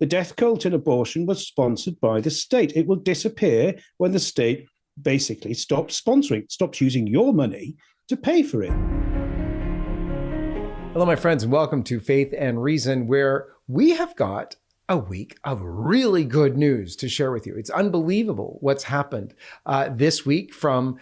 The death cult in abortion was sponsored by the state. It will disappear when the state basically stops sponsoring, stops using your money to pay for it. Hello, my friends, and welcome to Faith and Reason, where we have got a week of really good news to share with you. It's unbelievable what's happened this week, from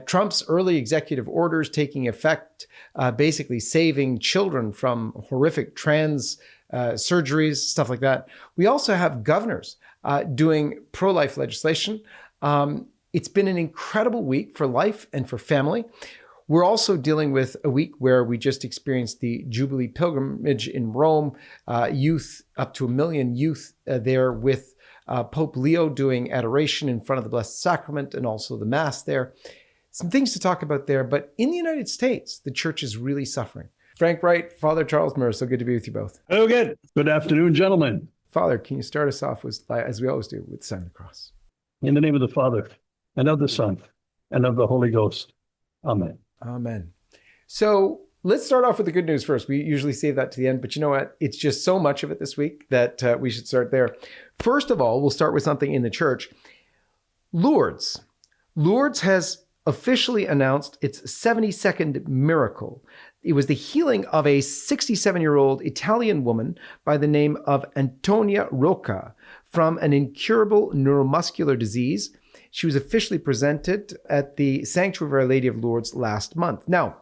Trump's early executive orders taking effect, basically saving children from horrific trans surgeries, stuff like that. We also have governors doing pro-life legislation. It's been an incredible week for life and for family. We're also dealing with a week where we just experienced the Jubilee pilgrimage in Rome, youth, up to 1 million youth there, with Pope Leo doing adoration in front of the Blessed Sacrament and also the Mass there. Some things to talk about there, but in the United States, the church is really suffering. Frank Wright, Father Charles Murr, so good to be with you both. Oh, good. Good afternoon, gentlemen. Father, can you start us off with, as we always do, with the sign of the cross? In the name of the Father, and of the Son, and of the Holy Ghost. Amen. Amen. So let's start off with the good news first. We usually save that to the end, but you know what? It's just so much of it this week that we should start there. First of all, we'll start with something in the church. Lourdes. Lourdes has officially announced its 72nd miracle. It was the healing of a 67-year-old Italian woman by the name of Antonia Rocca from an incurable neuromuscular disease. She was officially presented at the Sanctuary of Our Lady of Lourdes last month. Now,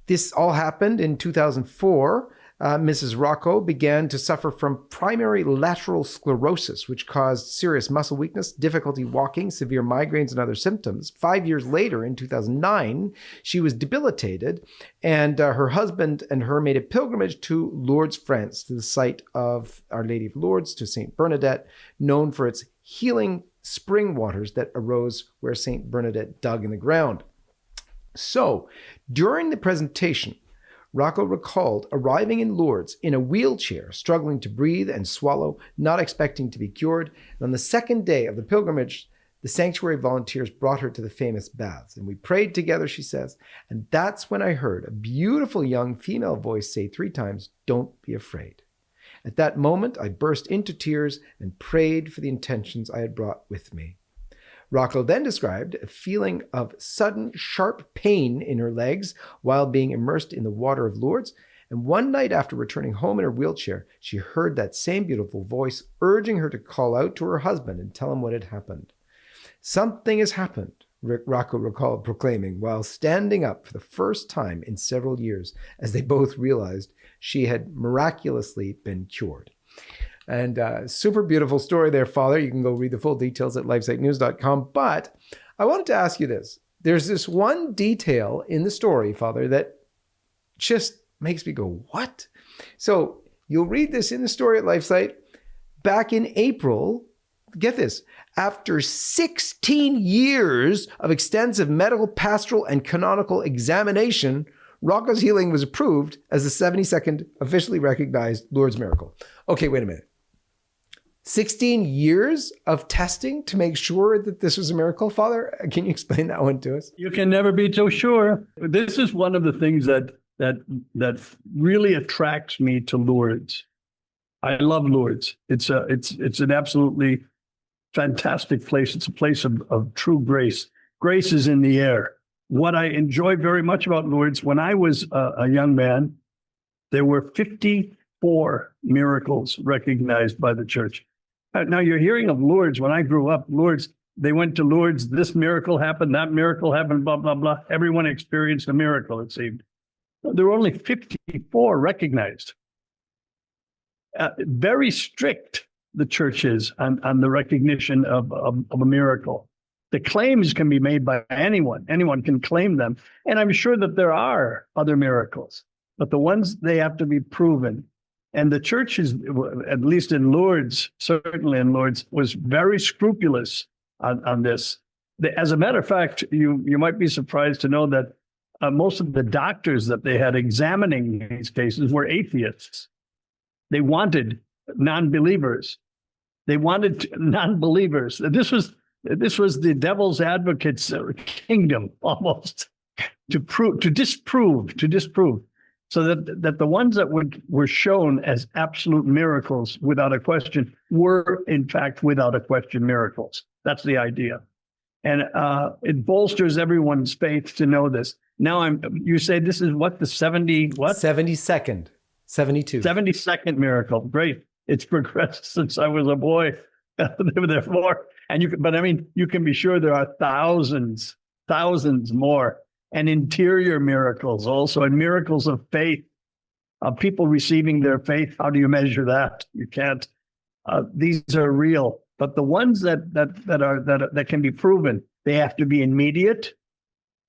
this all happened in 2004. Mrs. Rocco began to suffer from primary lateral sclerosis, which caused serious muscle weakness, difficulty walking, severe migraines, and other symptoms. 5 years later, in 2009, she was debilitated, and her husband and her made a pilgrimage to Lourdes, France, to the site of Our Lady of Lourdes, to St. Bernadette, known for its healing spring waters that arose where St. Bernadette dug in the ground. So, during the presentation, Rocco recalled arriving in Lourdes in a wheelchair, struggling to breathe and swallow, not expecting to be cured. And on the second day of the pilgrimage, the sanctuary volunteers brought her to the famous baths. And we prayed together, she says, and that's when I heard a beautiful young female voice say 3 times, "Don't be afraid." At that moment, I burst into tears and prayed for the intentions I had brought with me. Rocco then described a feeling of sudden, sharp pain in her legs while being immersed in the water of Lourdes. And one night after returning home in her wheelchair, she heard that same beautiful voice urging her to call out to her husband and tell him what had happened. "Something has happened," Rocco recalled proclaiming, while standing up for the first time in several years, as they both realized she had miraculously been cured. And super beautiful story there, Father. You can go read the full details at lifesitenews.com. But I wanted to ask you this. There's this one detail in the story, Father, that just makes me go, what? So you'll read this in the story at LifeSite. Back in April, get this, after 16 years of extensive medical, pastoral, and canonical examination, Rocco's healing was approved as the 72nd officially recognized Lourdes miracle. Okay, wait a minute. 16 years of testing to make sure that this was a miracle, Father? Can you explain that one to us? You can never be so sure. This is one of the things that really attracts me to Lourdes. I love Lourdes. It's an absolutely fantastic place. It's a place of true grace. Grace is in the air. What I enjoy very much about Lourdes, when I was a young man, there were 54 miracles recognized by the church. Now you're hearing of Lourdes. When I grew up, Lourdes, they went to Lourdes, this miracle happened, that miracle happened, blah, blah, blah. Everyone experienced a miracle, it seemed. There were only 54 recognized. Very strict, the church is, on the recognition of a miracle. The claims can be made by anyone. Anyone can claim them. And I'm sure that there are other miracles, but the ones, they have to be proven. And the church is, at least in Lourdes, certainly in Lourdes, was very scrupulous on this. As a matter of fact, you might be surprised to know that most of the doctors that they had examining these cases were atheists. They wanted non-believers. This was the devil's advocate's kingdom, almost, to disprove. So that the ones that were shown as absolute miracles without a question were, in fact, without a question, miracles. That's the idea. And it bolsters everyone's faith to know this. Now you say this is what, the 70, what? 72nd, 72. 72nd miracle. Great. It's progressed since I was a boy. Therefore, but I mean, you can be sure there are thousands more, and interior miracles also, and miracles of faith, of people receiving their faith. How do you measure that? You can't. These are real, but the ones that can be proven, they have to be immediate.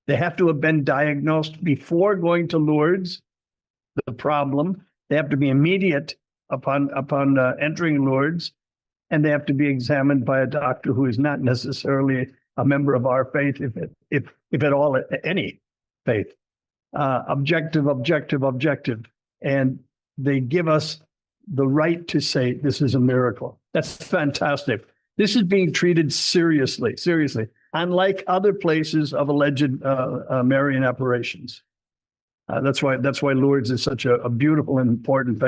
They have to have been diagnosed before going to Lourdes, the problem. They have to be immediate upon entering Lourdes, and they have to be examined by a doctor who is not necessarily a member of our faith, if at all, any faith. Objective. And they give us the right to say this is a miracle. That's fantastic. This is being treated seriously, unlike other places of alleged Marian apparitions. That's why Lourdes is such a beautiful and important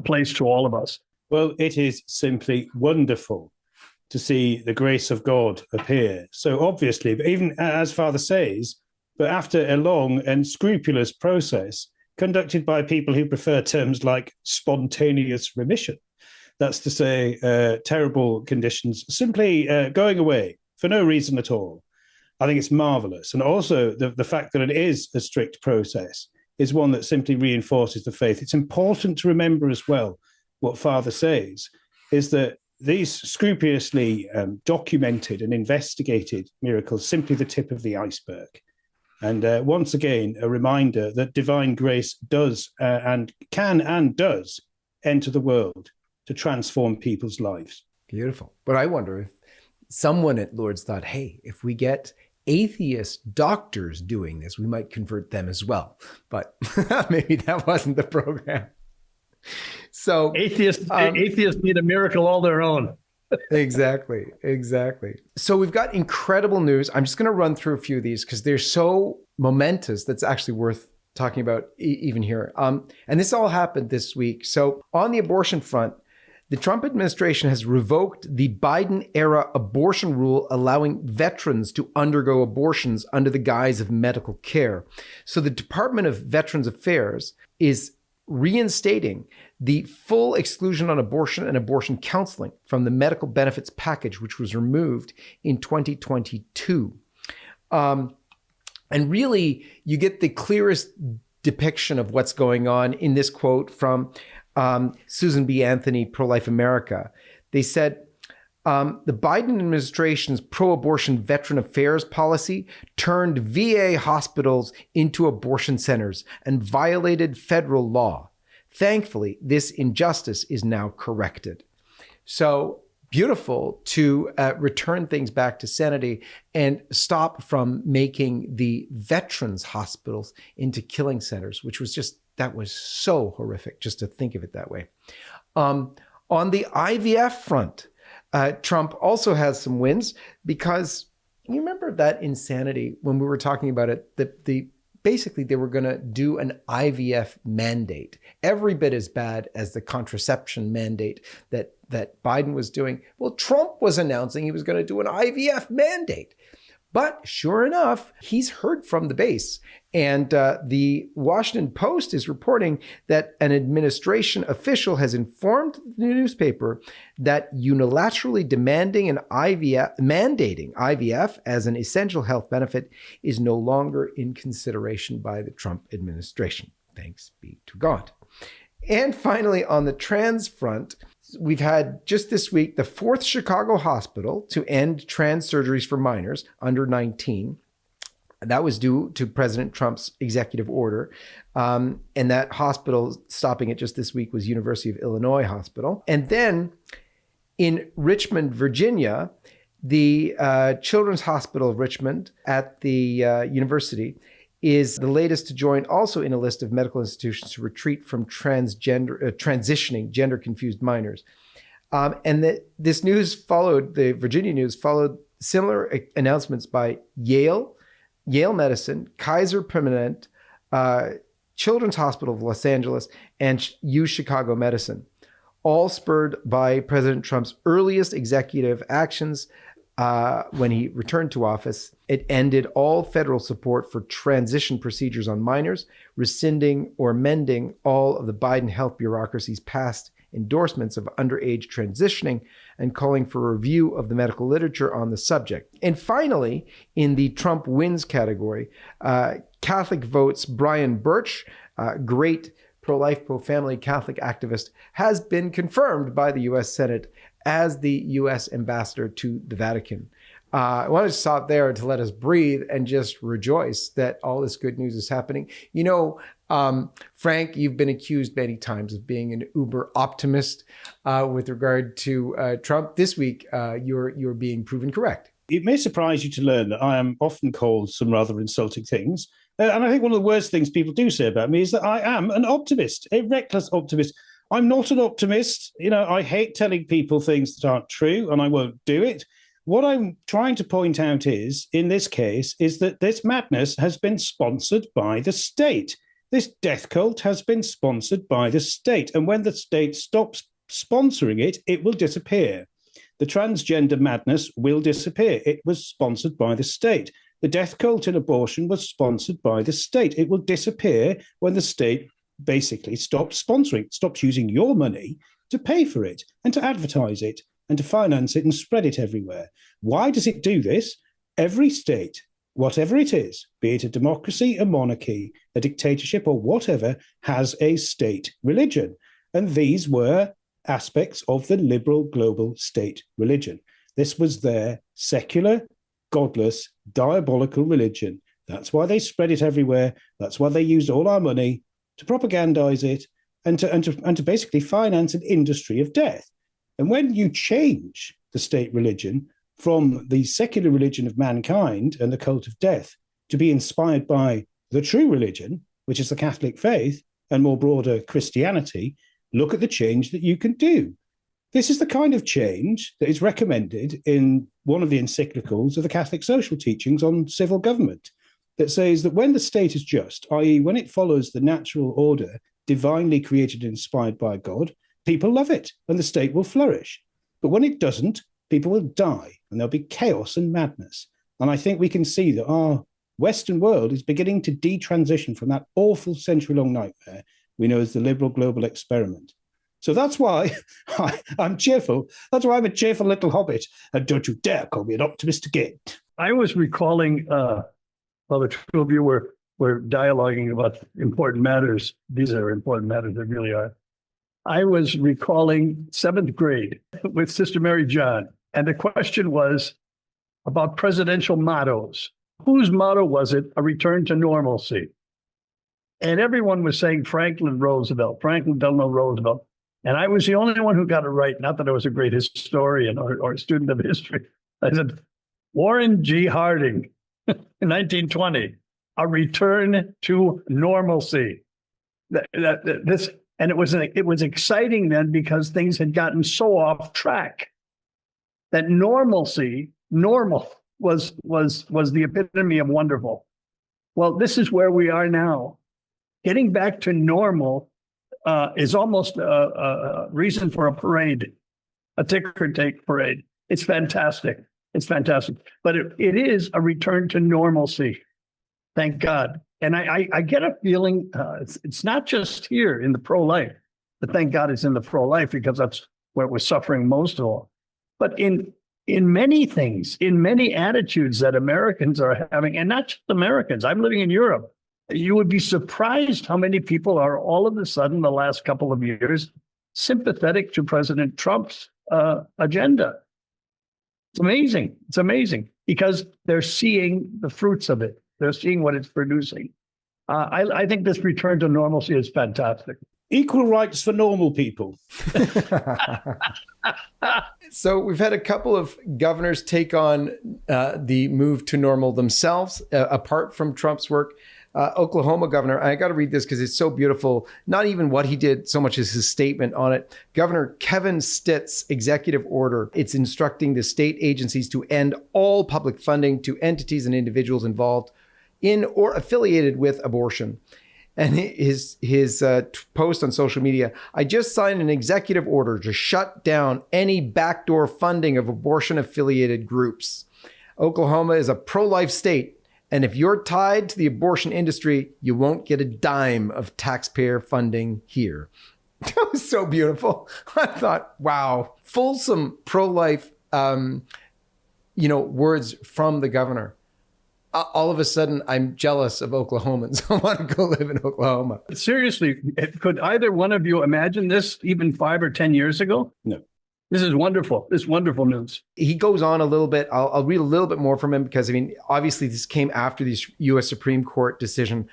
place to all of us. Well, it is simply wonderful to see the grace of God appear. So obviously, but even as Father says, but after a long and scrupulous process conducted by people who prefer terms like spontaneous remission. That's to say, terrible conditions simply going away for no reason at all. I think it's marvelous. And also the fact that it is a strict process is one that simply reinforces the faith. It's important to remember as well what Father says is that these scrupulously documented and investigated miracles, simply the tip of the iceberg. And once again, a reminder that divine grace does and can and does enter the world to transform people's lives. Beautiful. But I wonder if someone at Lourdes thought, hey, if we get atheist doctors doing this, we might convert them as well. But maybe that wasn't the program. So atheists need a miracle all their own. Exactly. So we've got incredible news. I'm just going to run through a few of these because they're so momentous that's actually worth talking about even here. And this all happened this week. So on the abortion front, the Trump administration has revoked the Biden-era abortion rule allowing veterans to undergo abortions under the guise of medical care. So the Department of Veterans Affairs is reinstating the full exclusion on abortion and abortion counseling from the medical benefits package, which was removed in 2022. And really, you get the clearest depiction of what's going on in this quote from Susan B. Anthony, Pro-Life America. They said, the Biden administration's pro-abortion veteran affairs policy turned VA hospitals into abortion centers and violated federal law. Thankfully, this injustice is now corrected. So beautiful to return things back to sanity and stop from making the veterans hospitals into killing centers, which was that was so horrific just to think of it that way. On the IVF front, Trump also has some wins because you remember that insanity when we were talking about it, basically they were going to do an IVF mandate, every bit as bad as the contraception mandate that Biden was doing. Well, Trump was announcing he was going to do an IVF mandate. But sure enough, he's heard from the base. And the Washington Post is reporting that an administration official has informed the newspaper that unilaterally mandating IVF as an essential health benefit is no longer in consideration by the Trump administration. Thanks be to God. And finally, on the trans front, we've had just this week the fourth Chicago hospital to end trans surgeries for minors under 19. That was due to President Trump's executive order. And that hospital stopping it just this week was University of Illinois Hospital. And then in Richmond, Virginia, the Children's Hospital of Richmond at the university is the latest to join also in a list of medical institutions to retreat from transitioning gender-confused minors. And this news followed, the Virginia news followed similar announcements by Yale Medicine, Kaiser Permanente, Children's Hospital of Los Angeles, and U Chicago Medicine, all spurred by President Trump's earliest executive actions when he returned to office. It ended all federal support for transition procedures on minors, rescinding or amending all of the Biden health bureaucracy's past endorsements of underage transitioning, and calling for a review of the medical literature on the subject. And finally, in the Trump wins category, Catholic votes Brian Birch, great pro-life, pro-family Catholic activist, has been confirmed by the U.S. Senate as the U.S. ambassador to the Vatican. I wanted to stop there to let us breathe and just rejoice that all this good news is happening. You know, Frank, you've been accused many times of being an uber optimist with regard to Trump. This week, you're being proven correct. It may surprise you to learn that I am often called some rather insulting things. And I think one of the worst things people do say about me is that I am an optimist, a reckless optimist. I'm not an optimist. You know, I hate telling people things that aren't true, and I won't do it. What I'm trying to point out is, in this case, is that this madness has been sponsored by the state. This death cult has been sponsored by the state. And when the state stops sponsoring it, it will disappear. The transgender madness will disappear. It was sponsored by the state. The death cult in abortion was sponsored by the state. It will disappear when the state basically stops sponsoring, stops using your money to pay for it and to advertise it and to finance it and spread it everywhere. Why does it do this? Every state, whatever it is, be it a democracy, a monarchy, a dictatorship, or whatever, has a state religion. And these were aspects of the liberal global state religion. This was their secular, godless, diabolical religion. That's why they spread it everywhere. That's why they used all our money to propagandize it and to basically finance an industry of death. And when you change the state religion from the secular religion of mankind and the cult of death to be inspired by the true religion, which is the Catholic faith and more broader Christianity, look at the change that you can do. This is the kind of change that is recommended in one of the encyclicals of the Catholic social teachings on civil government, that says that when the state is just, i.e., when it follows the natural order divinely created and inspired by God, people love it and the state will flourish. But when it doesn't, people will die and there'll be chaos and madness. And I think we can see that our Western world is beginning to detransition from that awful century-long nightmare we know as the liberal global experiment. So that's why I'm cheerful. That's why I'm a cheerful little hobbit. And don't you dare call me an optimist again. I was recalling, while the two of you were dialoguing about important matters. These are important matters, they really are. I was recalling 7th grade with Sister Mary John. And the question was about presidential mottos. Whose motto was it? A return to normalcy. And everyone was saying Franklin Delano Roosevelt. And I was the only one who got it right. Not that I was a great historian or student of history. I said, Warren G. Harding, in 1920, a return to normalcy. And it was exciting then because things had gotten so off track that normal was the epitome of wonderful. Well, this is where we are now. Getting back to normal is almost a reason for a parade, a ticker-tape parade. It's fantastic. It's fantastic. But it is a return to normalcy. Thank God. And I get a feeling it's not just here in the pro-life, but thank God it's in the pro-life because that's where we're suffering most of all. But in many things, in many attitudes that Americans are having, and not just Americans, I'm living in Europe. You would be surprised how many people are all of a sudden, the last couple of years, sympathetic to President Trump's agenda. It's amazing. It's amazing because they're seeing the fruits of it. They're seeing what it's producing. I think this return to normalcy is fantastic. Equal rights for normal people. So we've had a couple of governors take on the move to normal themselves, apart from Trump's work. Oklahoma governor, I got to read this because it's so beautiful. Not even what he did so much as his statement on it. Governor Kevin Stitt's executive order. It's instructing the state agencies to end all public funding to entities and individuals involved in or affiliated with abortion. And his post on social media, I just signed an executive order to shut down any backdoor funding of abortion-affiliated groups. Oklahoma is a pro-life state, and if you're tied to the abortion industry, you won't get a dime of taxpayer funding here. That was so beautiful. I thought, wow, fulsome pro-life, words from the governor. All of a sudden, I'm jealous of Oklahomans. I want to go live in Oklahoma. Seriously, could either one of you imagine this even 5 or 10 years ago? No. This is wonderful. This is wonderful news. He goes on a little bit. I'll read a little bit more from him because, obviously this came after the U.S. Supreme Court decision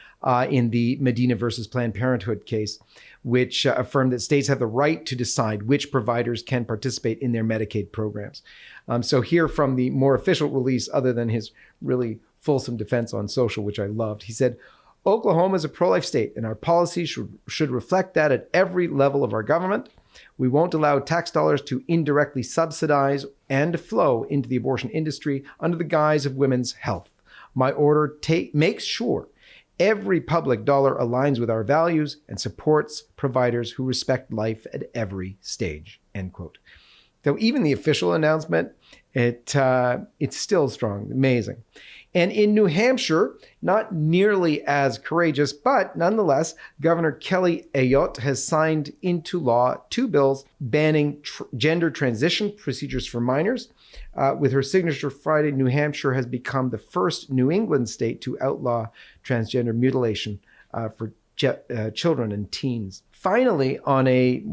in the Medina versus Planned Parenthood case, which affirmed that states have the right to decide which providers can participate in their Medicaid programs. So here from the more official release, other than his really fulsome defense on social, which I loved, he said, Oklahoma is a pro-life state and our policies should reflect that at every level of our government. We won't allow tax dollars to indirectly subsidize and flow into the abortion industry under the guise of women's health. My order makes sure every public dollar aligns with our values and supports providers who respect life at every stage, end quote. So even the official announcement, it's still strong, amazing. And in New Hampshire, not nearly as courageous, but nonetheless, Governor Kelly Ayotte has signed into law 2 bills banning gender transition procedures for minors. With her signature Friday, New Hampshire has become the first New England state to outlaw transgender mutilation for children and teens. Finally, on a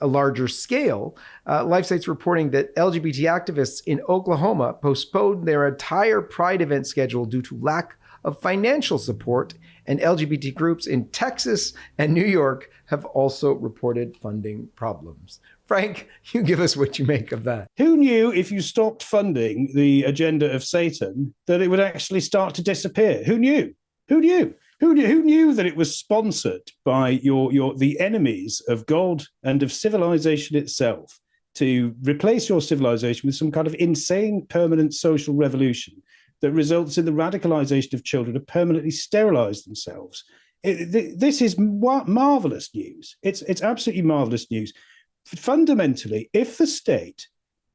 larger scale, LifeSite's reporting that LGBT activists in Oklahoma postponed their entire Pride event schedule due to lack of financial support, and LGBT groups in Texas and New York have also reported funding problems. Frank, you give us what you make of that. Who knew if you stopped funding the agenda of Satan that it would actually start to disappear? Who knew? Who knew? Who knew that it was sponsored by the enemies of God and of civilization itself to replace your civilization with some kind of insane permanent social revolution that results in the radicalization of children to permanently sterilize themselves? This is marvelous news. It's absolutely marvelous news. Fundamentally, if the state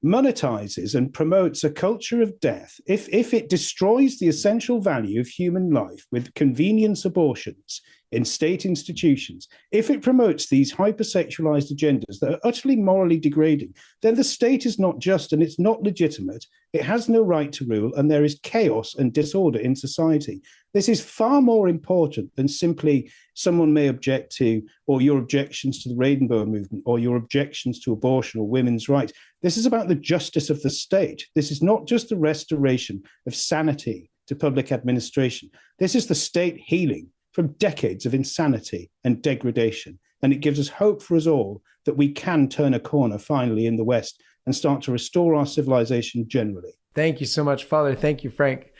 monetizes and promotes a culture of death, if it destroys the essential value of human life with convenience abortions in state institutions, if it promotes these hypersexualized agendas that are utterly morally degrading, then the state is not just and it's not legitimate. It has no right to rule, and there is chaos and disorder in society. This is far more important than simply someone may object to, or your objections to the Rainbow Movement, or your objections to abortion or women's rights. This is about the justice of the state. This is not just the restoration of sanity to public administration. This is the state healing from decades of insanity and degradation. And it gives us hope for us all that we can turn a corner finally in the West and start to restore our civilization generally. Thank you so much, Father. Thank you, Frank.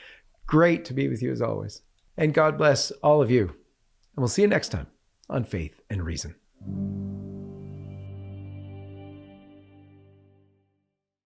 Great to be with you as always. And God bless all of you. And we'll see you next time on Faith and Reason.